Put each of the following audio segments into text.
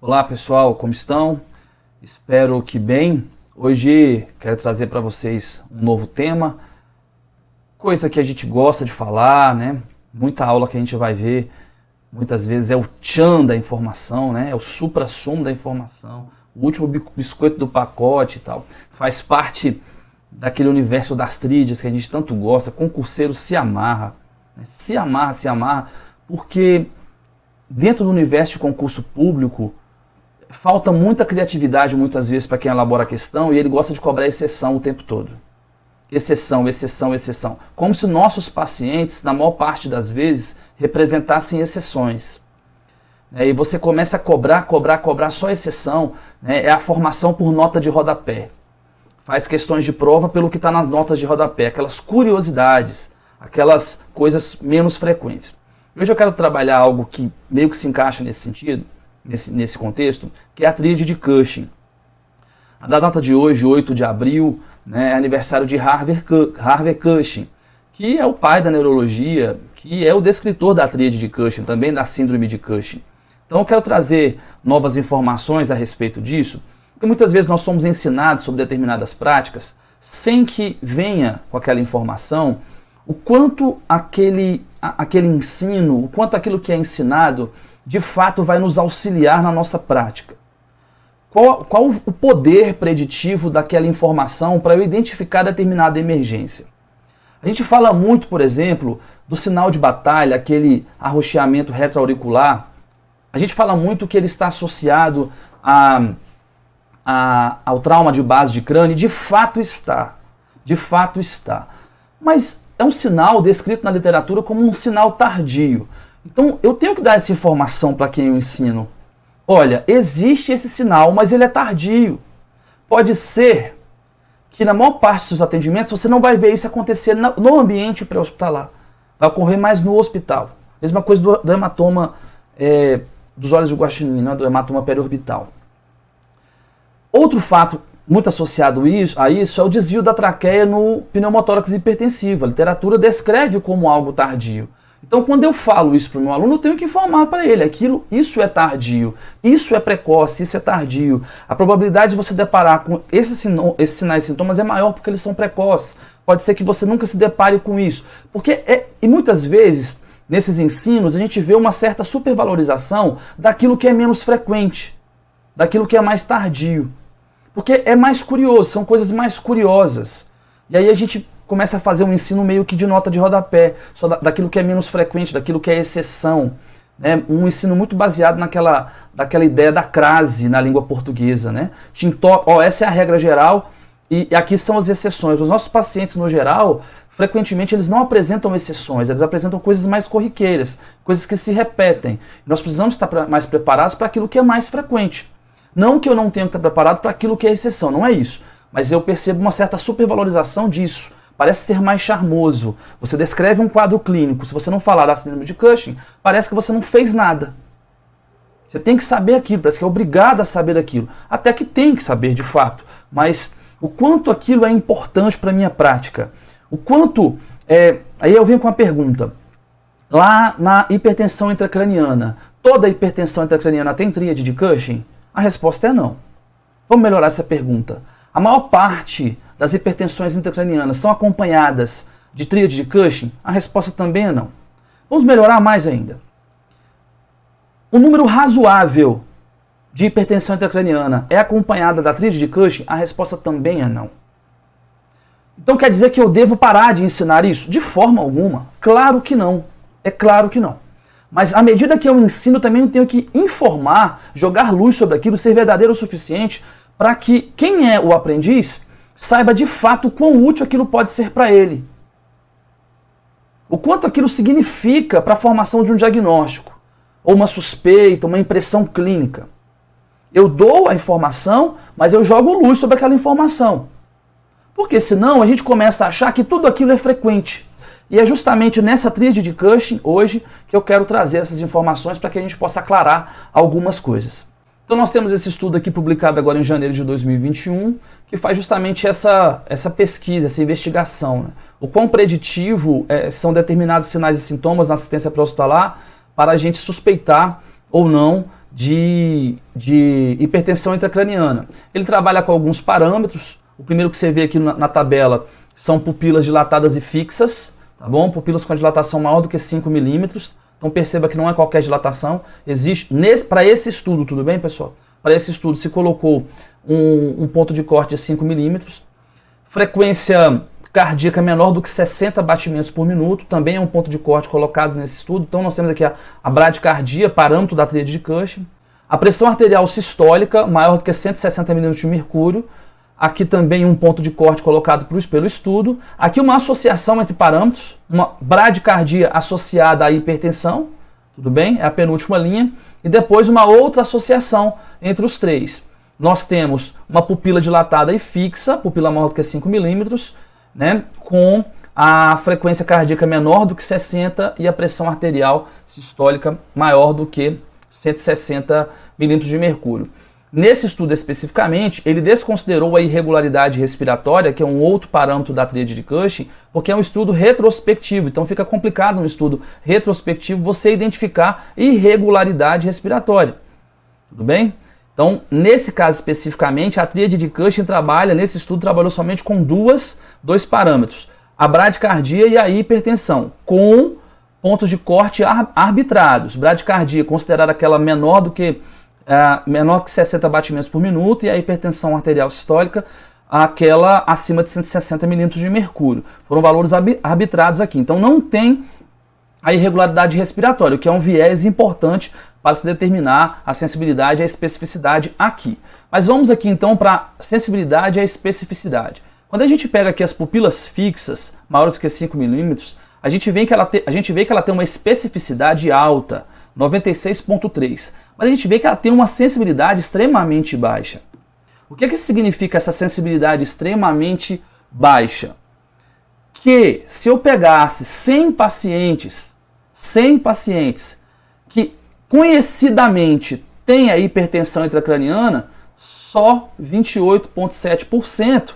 Olá pessoal, como estão? Espero que bem. Hoje quero trazer para vocês um novo tema, coisa que a gente gosta de falar, né? Muita aula que a gente vai ver, muitas vezes é o tchan da informação, né? É o suprassumo da informação, o último biscoito do pacote e tal. Faz parte daquele universo das tríades que a gente tanto gosta. Concurseiro se amarra, né? Se amarra, porque dentro do universo de concurso público falta muita criatividade muitas vezes para quem elabora a questão, e ele gosta de cobrar exceção o tempo todo. Exceção. Como se nossos pacientes, na maior parte das vezes, representassem exceções. E você começa a cobrar só exceção, né? É a formação por nota de rodapé. Faz questões de prova pelo que está nas notas de rodapé, aquelas curiosidades, aquelas coisas menos frequentes. Hoje eu quero trabalhar algo que meio que se encaixa nesse sentido, nesse contexto, que é a tríade de Cushing. A data de hoje, 8 de abril, né, é aniversário de Harvey Cushing, que é o pai da neurologia, que é o descritor da tríade de Cushing, também da síndrome de Cushing. Então eu quero trazer novas informações a respeito disso, porque muitas vezes nós somos ensinados sobre determinadas práticas, sem que venha com aquela informação o quanto aquele ensino, o quanto aquilo que é ensinado, de fato vai nos auxiliar na nossa prática. Qual o poder preditivo daquela informação para eu identificar determinada emergência? A gente fala muito, por exemplo, do sinal de batalha, aquele arroxeamento retroauricular. A gente fala muito que ele está associado ao trauma de base de crânio, e de fato está. Mas é um sinal descrito na literatura como um sinal tardio. Então, eu tenho que dar essa informação para quem eu ensino. Olha, existe esse sinal, mas ele é tardio. Pode ser que na maior parte dos seus atendimentos você não vai ver isso acontecer no ambiente pré-hospitalar. Vai ocorrer mais no hospital. Mesma coisa do hematoma dos olhos de Guaxinim, né, do hematoma periorbital. Outro fato muito associado a isso é o desvio da traqueia no pneumotórax hipertensivo. A literatura descreve como algo tardio. Então, quando eu falo isso para o meu aluno, eu tenho que informar para ele isso é tardio, isso é precoce, isso é tardio. A probabilidade de você deparar com esses sinais e sintomas é maior porque eles são precoces. Pode ser que você nunca se depare com isso. E muitas vezes, nesses ensinos, a gente vê uma certa supervalorização daquilo que é menos frequente, daquilo que é mais tardio. Porque é mais curioso, são coisas mais curiosas. E aí a gente começa a fazer um ensino meio que de nota de rodapé, só daquilo que é menos frequente, daquilo que é exceção. Né? Um ensino muito baseado daquela ideia da crase na língua portuguesa. Né? Essa é a regra geral e aqui são as exceções. Os nossos pacientes, no geral, frequentemente eles não apresentam exceções, eles apresentam coisas mais corriqueiras, coisas que se repetem. Nós precisamos estar mais preparados para aquilo que é mais frequente. Não que eu não tenha que estar preparado para aquilo que é exceção, não é isso. Mas eu percebo uma certa supervalorização disso. Parece ser mais charmoso. Você descreve um quadro clínico. Se você não falar da síndrome de Cushing, parece que você não fez nada. Você tem que saber aquilo, parece que é obrigado a saber aquilo. Até que tem que saber de fato. Mas o quanto aquilo é importante para a minha prática. O quanto... Aí eu venho com uma pergunta. Lá na hipertensão intracraniana, toda hipertensão intracraniana tem tríade de Cushing? A resposta é não. Vamos melhorar essa pergunta. A maior parte das hipertensões intracranianas são acompanhadas de tríade de Cushing? A resposta também é não. Vamos melhorar mais ainda. O número razoável de hipertensão intracraniana é acompanhada da tríade de Cushing? A resposta também é não. Então quer dizer que eu devo parar de ensinar isso? De forma alguma. Claro que não. É claro que não. Mas à medida que eu ensino, também eu tenho que informar, jogar luz sobre aquilo, ser verdadeiro o suficiente para que quem é o aprendiz saiba de fato o quão útil aquilo pode ser para ele. O quanto aquilo significa para a formação de um diagnóstico, ou uma suspeita, uma impressão clínica. Eu dou a informação, mas eu jogo luz sobre aquela informação. Porque senão a gente começa a achar que tudo aquilo é frequente. E é justamente nessa tríade de Cushing, hoje, que eu quero trazer essas informações para que a gente possa aclarar algumas coisas. Então nós temos esse estudo aqui publicado agora em janeiro de 2021, que faz justamente essa pesquisa, essa investigação. Né? O quão preditivo são determinados sinais e sintomas na assistência pré-hospitalar para a gente suspeitar ou não de hipertensão intracraniana. Ele trabalha com alguns parâmetros. O primeiro que você vê aqui na tabela são pupilas dilatadas e fixas, tá bom? Pupilas com a dilatação maior do que 5 milímetros. Então perceba que não é qualquer dilatação. Existe, para esse estudo, tudo bem, pessoal? Para esse estudo se colocou um ponto de corte de 5 milímetros. Frequência cardíaca menor do que 60 batimentos por minuto, também é um ponto de corte colocado nesse estudo. Então nós temos aqui a bradicardia, parâmetro da tríade de Cushing. A pressão arterial sistólica, maior do que 160 milímetros de mercúrio. Aqui também um ponto de corte colocado pelo estudo. Aqui uma associação entre parâmetros, uma bradicardia associada à hipertensão, tudo bem? É a penúltima linha. E depois uma outra associação entre os três. Nós temos uma pupila dilatada e fixa, pupila maior do que 5 milímetros, né, com a frequência cardíaca menor do que 60 e a pressão arterial sistólica maior do que 160 milímetros de mercúrio. Nesse estudo especificamente, ele desconsiderou a irregularidade respiratória, que é um outro parâmetro da tríade de Cushing, porque é um estudo retrospectivo, então fica complicado no estudo retrospectivo você identificar irregularidade respiratória. Tudo bem? Então, nesse caso especificamente, a tríade de Cushing nesse estudo, trabalhou somente com dois parâmetros, a bradicardia e a hipertensão, com pontos de corte arbitrados. Bradicardia considerada aquela menor do que 60 batimentos por minuto, e a hipertensão arterial sistólica aquela acima de 160 milímetros de mercúrio. Foram valores arbitrados aqui. Então não tem a irregularidade respiratória, o que é um viés importante para se determinar a sensibilidade e a especificidade aqui. Mas vamos aqui então para a sensibilidade e a especificidade. Quando a gente pega aqui as pupilas fixas, maiores que 5 milímetros, a gente vê que ela tem uma especificidade alta, 96,3. Mas a gente vê que ela tem uma sensibilidade extremamente baixa. O que significa essa sensibilidade extremamente baixa? Que se eu pegasse 100 pacientes que conhecidamente têm a hipertensão intracraniana, só 28,7%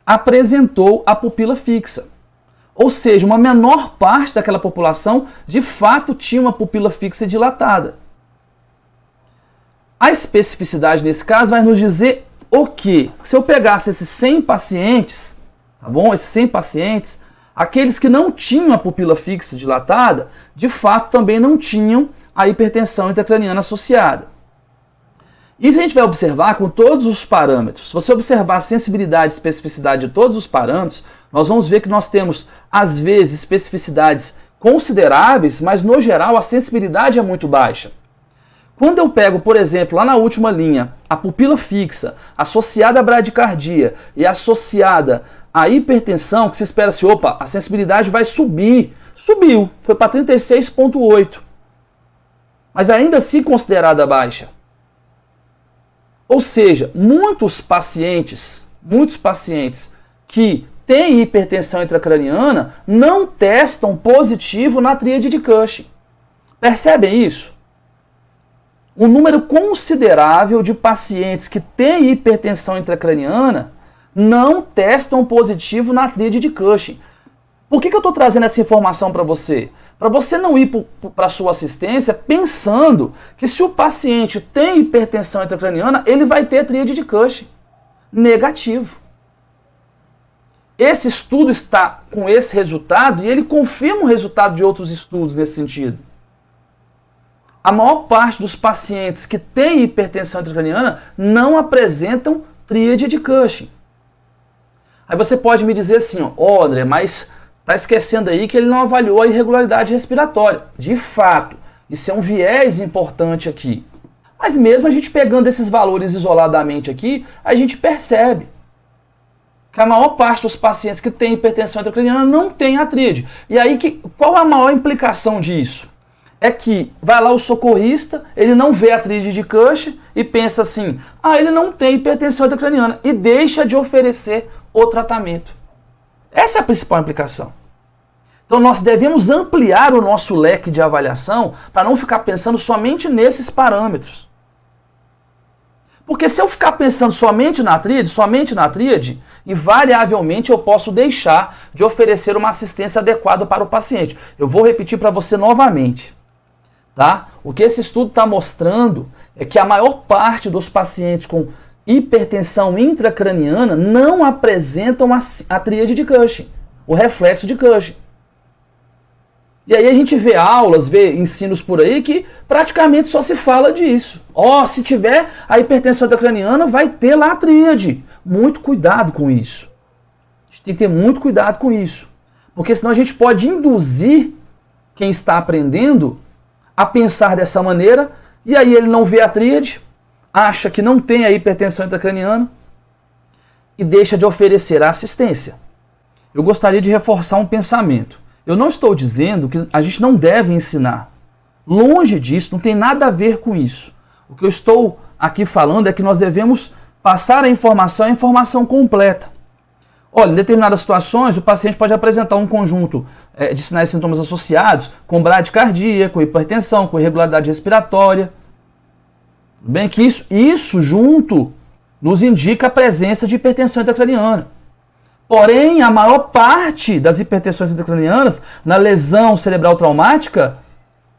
apresentou a pupila fixa. Ou seja, uma menor parte daquela população de fato tinha uma pupila fixa dilatada. A especificidade nesse caso vai nos dizer o quê? Se eu pegasse esses 100 pacientes, tá bom? Esses 100 pacientes, aqueles que não tinham a pupila fixa dilatada, de fato também não tinham a hipertensão intracraniana associada. Isso a gente vai observar com todos os parâmetros. Se você observar a sensibilidade e especificidade de todos os parâmetros, nós vamos ver que nós temos, às vezes, especificidades consideráveis, mas no geral a sensibilidade é muito baixa. Quando eu pego, por exemplo, lá na última linha, a pupila fixa associada à bradicardia e associada à hipertensão, que se espera assim, opa, a sensibilidade vai subir. Subiu, foi para 36,8. Mas ainda assim considerada baixa. Ou seja, muitos pacientes que têm hipertensão intracraniana não testam positivo na tríade de Cushing. Percebem isso? Um número considerável de pacientes que têm hipertensão intracraniana não testam positivo na tríade de Cushing. Por que eu estou trazendo essa informação para você? Para você não ir para a sua assistência pensando que se o paciente tem hipertensão intracraniana, ele vai ter tríade de Cushing. Negativo. Esse estudo está com esse resultado e ele confirma o resultado de outros estudos nesse sentido. A maior parte dos pacientes que têm hipertensão intracraniana não apresentam tríade de Cushing. Aí você pode me dizer assim, ó, André, mas está esquecendo aí que ele não avaliou a irregularidade respiratória. De fato, isso é um viés importante aqui. Mas mesmo a gente pegando esses valores isoladamente aqui, a gente percebe que a maior parte dos pacientes que têm hipertensão intracraniana não tem a tríade. E aí, qual é a maior implicação disso? É que vai lá o socorrista, ele não vê a tríade de Cushing e pensa assim, ele não tem hipertensão intracraniana e deixa de oferecer o tratamento. Essa é a principal implicação. Então nós devemos ampliar o nosso leque de avaliação para não ficar pensando somente nesses parâmetros. Porque se eu ficar pensando somente na tríade, invariavelmente eu posso deixar de oferecer uma assistência adequada para o paciente. Eu vou repetir para você novamente. tá? O que esse estudo está mostrando é que a maior parte dos pacientes com hipertensão intracraniana não apresentam a tríade de Cushing, o reflexo de Cushing. E aí a gente vê aulas, vê ensinos por aí que praticamente só se fala disso. Se tiver a hipertensão intracraniana, vai ter lá a tríade. Muito cuidado com isso. A gente tem que ter muito cuidado com isso. Porque senão a gente pode induzir quem está aprendendo a pensar dessa maneira, e aí ele não vê a tríade, acha que não tem a hipertensão intracraniana e deixa de oferecer a assistência. Eu gostaria de reforçar um pensamento. Eu não estou dizendo que a gente não deve ensinar. Longe disso, não tem nada a ver com isso. O que eu estou aqui falando é que nós devemos passar a informação completa. Olha, em determinadas situações, o paciente pode apresentar um conjunto de sinais e sintomas associados com bradicardia, com hipertensão, com irregularidade respiratória. Tudo bem que isso junto nos indica a presença de hipertensão intracraniana. Porém, a maior parte das hipertensões intracranianas, na lesão cerebral traumática,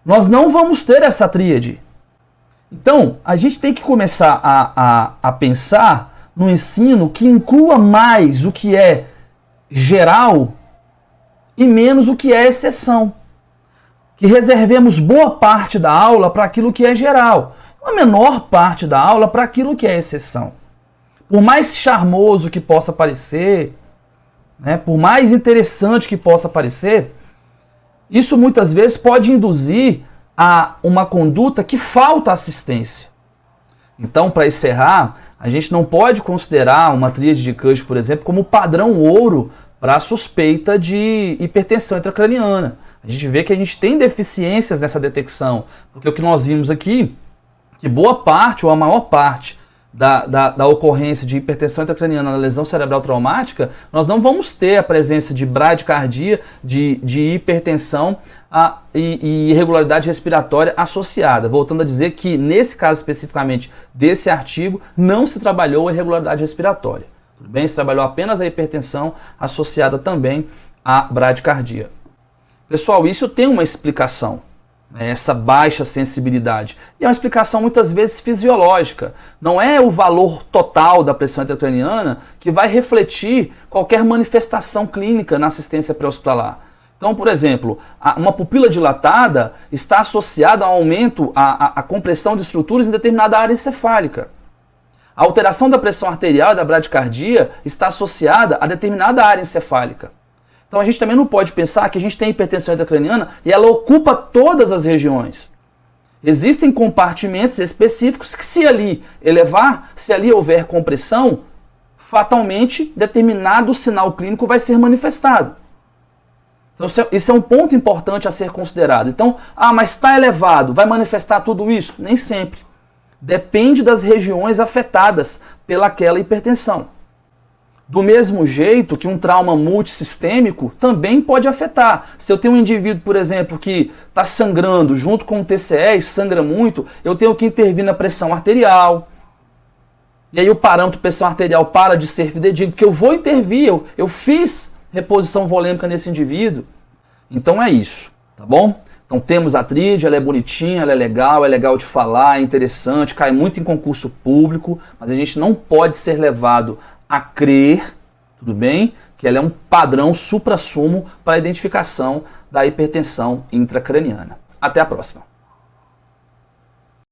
nós não vamos ter essa tríade. Então, a gente tem que começar a pensar no ensino que inclua mais o que é geral e menos o que é exceção. Que reservemos boa parte da aula para aquilo que é geral, a menor parte da aula para aquilo que é exceção. Por mais charmoso que possa parecer, por mais interessante que possa parecer, isso muitas vezes pode induzir a uma conduta que falta assistência. Então, para encerrar, a gente não pode considerar uma tríade de Cushing, por exemplo, como padrão ouro para a suspeita de hipertensão intracraniana. A gente vê que a gente tem deficiências nessa detecção, porque o que nós vimos aqui, que boa parte ou a maior parte da ocorrência de hipertensão intracraniana na lesão cerebral traumática, nós não vamos ter a presença de bradicardia, de hipertensão e irregularidade respiratória associada. Voltando a dizer que, nesse caso especificamente desse artigo, não se trabalhou a irregularidade respiratória. Tudo bem? Se trabalhou apenas a hipertensão associada também à bradicardia. Pessoal, isso tem uma explicação. Essa baixa sensibilidade. E é uma explicação muitas vezes fisiológica. Não é o valor total da pressão intracraniana que vai refletir qualquer manifestação clínica na assistência pré-hospitalar. Então, por exemplo, uma pupila dilatada está associada ao aumento, à compressão de estruturas em determinada área encefálica. A alteração da pressão arterial e da bradicardia está associada a determinada área encefálica. Então a gente também não pode pensar que a gente tem hipertensão intracraniana e ela ocupa todas as regiões. Existem compartimentos específicos que, se ali houver compressão, fatalmente determinado sinal clínico vai ser manifestado. Então isso é um ponto importante a ser considerado. Então, mas está elevado, vai manifestar tudo isso? Nem sempre. Depende das regiões afetadas pelaquela hipertensão. Do mesmo jeito que um trauma multissistêmico também pode afetar. Se eu tenho um indivíduo, por exemplo, que está sangrando junto com o TCE e sangra muito, eu tenho que intervir na pressão arterial. E aí o parâmetro pressão arterial para de ser fidedigno, porque eu vou intervir, eu fiz reposição volêmica nesse indivíduo. Então é isso, tá bom? Então temos a tríade, ela é bonitinha, ela é legal de falar, é interessante, cai muito em concurso público, mas a gente não pode ser levado a crer, tudo bem, que ela é um padrão suprassumo para a identificação da hipertensão intracraniana. Até a próxima.